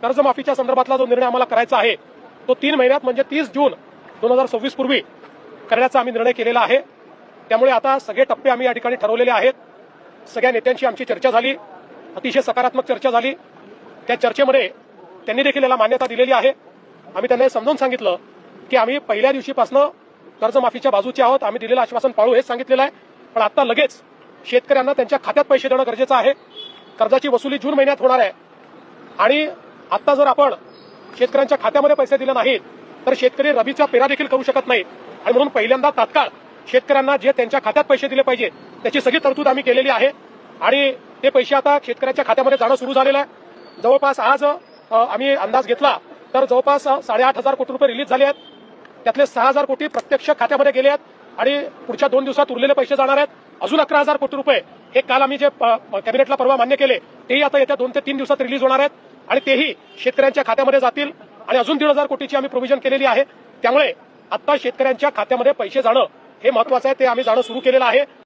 कर्जमाफीच्या संदर्भातला जो निर्णय आम्हाला करायचा आहे तो 3 महिन्यात म्हणजे 30 जून 2026 पूर्वी करण्याचा आम्ही निर्णय केलेला आहे। त्यामुळे आता सगळे टप्पे आम्ही या ठिकाणी ठरवलेले आहेत। सगळ्या नेत्यांची आमची चर्चा झाली, अतिशय सकारात्मक चर्चा झाली। त्या चर्चेमध्ये त्यांनी देखील याला मान्यता दिलेली आहे। आम्ही त्यांना समजावून सांगितलं की आम्ही पहिल्या दिवशीपासून कर्जमाफीच्या बाजूचे आहोत, आम्ही दिलेलं आश्वासन पाळू हेच सांगितलेलं आहे। पण आता लगेच शेतकऱ्यांना त्यांच्या खात्यात पैसे देणं गरजेचं आहे। कर्जाची वसुली जून महिन्यात होणार आहे आणि आता जर आपण शेतकऱ्यांच्या खात्यामध्ये पैसे दिले नाहीत तर शेतकरी रबीचा पेरा देखील करू शकत नाहीत आणि म्हणून पहिल्यांदा तात्काळ शेतकऱ्यांना जे त्यांच्या खात्यात पैसे दिले पाहिजे त्याची सगळी तरतूद आम्ही केलेली आहे आणि ते पैसे आता शेतकऱ्यांच्या खात्यामध्ये जाणं सुरू झालेलं आहे। जवळपास आज आम्ही अंदाज घेतला तर जवळपास 8,500 कोटी रुपये रिलीज झाले आहेत। त्यातले 6,000 कोटी प्रत्यक्ष खात्यामध्ये गेले आहेत आणि पुढच्या 2 दिवसात उरलेले पैसे जाणार आहेत। अजून 11,000 कोटी रुपये हे काल आम्ही जे कॅबिनेटला परवा मान्य केले तेही आता येत्या 2 ते 3 दिवसात रिलीज होणार आहेत आणि तेही शेतकऱ्यांच्या खात्यामध्ये जातील आणि अजून 1,500 कोटीची आम्ही प्रोव्हिजन केलेली आहे। त्यामुळे आता शेतकऱ्यांच्या खात्यामध्ये पैसे जाणं हे महत्वाचं आहे, ते आम्ही जाणं सुरू केलेलं आहे।